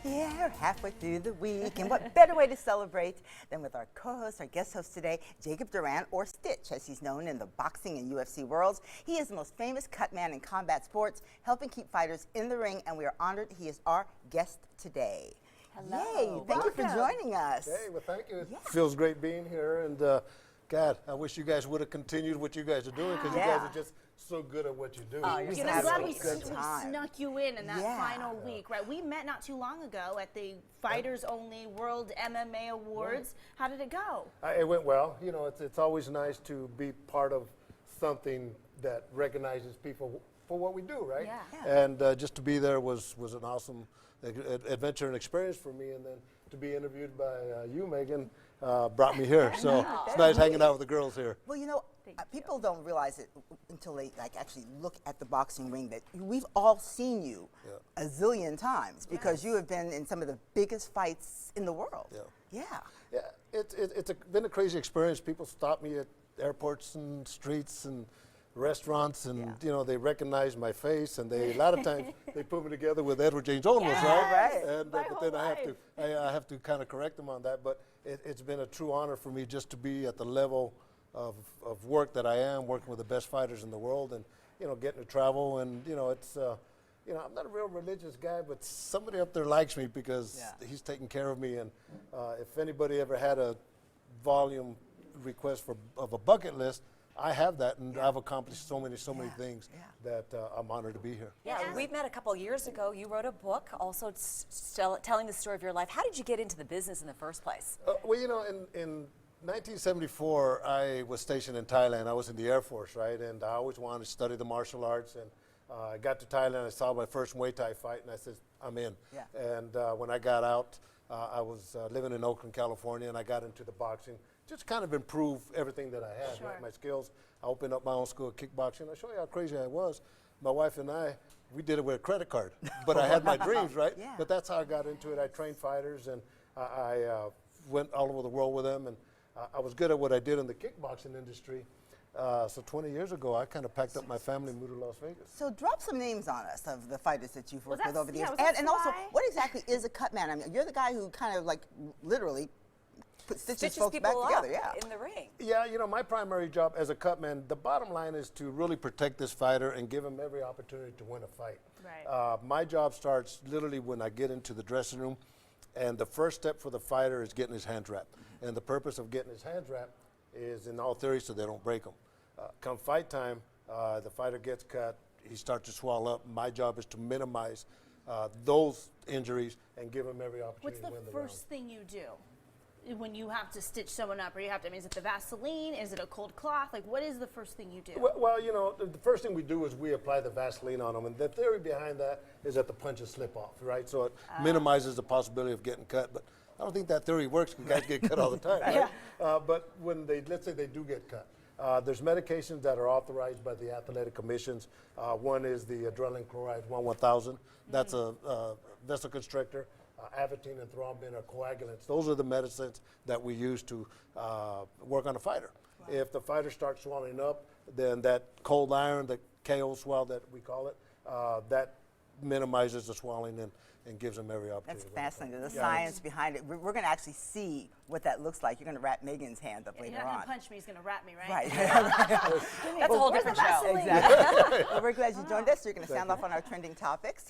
here halfway through the week, and what better way to celebrate than with our co-host, our guest host today, Jacob Duran, or Stitch, as he's known in the boxing and UFC worlds. He is the most famous Cutman in combat sports, helping keep fighters in the ring, and we are honored he is our guest today. Hello. Yay, thank you for joining us. Hey, well, thank you. It feels great being here, and God, I wish you guys would have continued what you guys are doing, because you guys are just so good at what you do. Oh, I'm glad we snuck you in that final week, right? We met not too long ago at the Fighters Only World MMA Awards. How did it go? It went well. You know, it's always nice to be part of something that recognizes people for what we do, right? Yeah. And just to be there was an awesome adventure and experience for me, and then to be interviewed by you, Megan, brought me here. So it's nice hanging out with the girls here. Well, you know, people don't realize it until they actually look at the boxing ring that we've all seen you a zillion times, because you have been in some of the biggest fights in the world. Yeah. It's been a crazy experience. People stop me at airports and streets and restaurants, and you know, they recognize my face, and they a lot of times they put me together with Edward James Olmos, right? And but then I have to kind of correct them on that. But it's been a true honor for me just to be at the level of work that I am, working with the best fighters in the world, and you know, getting to travel, and you know, it's you know, I'm not a real religious guy, but somebody up there likes me because he's taking care of me. And if anybody ever had a volume request of a bucket list, I have that, and I've accomplished so many things that I'm honored to be here. Yeah, we met a couple of years ago. You wrote a book also telling the story of your life. How did you get into the business in the first place? Well, you know, in 1974, I was stationed in Thailand. I was in the Air Force, right? And I always wanted to study the martial arts. And I got to Thailand, I saw my first Muay Thai fight, and I said, I'm in. And when I got out, I was living in Oakland, California, and I got into the boxing. Just kind of improve everything that I had, right? My skills. I opened up my own school of kickboxing. I'll show you how crazy I was. My wife and I, we did it with a credit card, but I had my dreams, right? But that's how I got into it. I trained fighters, and I went all over the world with them, and I was good at what I did in the kickboxing industry. So 20 years ago, I kind of packed up my family and moved to Las Vegas. So drop some names on us of the fighters that you've worked with over the years. And also, what exactly is a Cutman? I mean, you're the guy who kind of like literally stitches folks back together, in the ring. Yeah, you know, my primary job as a Cutman, the bottom line is to really protect this fighter and give him every opportunity to win a fight. Right. My job starts literally when I get into the dressing room, and the first step for the fighter is getting his hands wrapped. And the purpose of getting his hands wrapped is, in all theory, so they don't break them. Come fight time, the fighter gets cut, he starts to swell up. My job is to minimize those injuries and give him every opportunity to win the round. What's the first thing you do when you have to stitch someone up, or you have to, I mean, is it the Vaseline? Is it a cold cloth? Like, what is the first thing you do? Well, you know, the first thing we do is we apply the Vaseline on them, and the theory behind that is that the punches slip off, right? So it minimizes the possibility of getting cut, but I don't think that theory works because guys get cut all the time, right? But when let's say they do get cut, there's medications that are authorized by the athletic commissions. One is the adrenaline chloride 1000. That's a vasoconstrictor. Avatine and thrombin are coagulants. Those are the medicines that we use to work on a fighter. If the fighter starts swelling up, then that cold iron, the KO swell that we call it, that minimizes the swelling and gives them every opportunity. That's fascinating. The science behind it. We're going to actually see what that looks like. You're going to wrap Megan's hand up later on. You're not going to punch me. He's going to wrap me, right? Right. That's a whole different show. Exactly. Well, we're glad you joined us. You're going to sound off on our trending topics.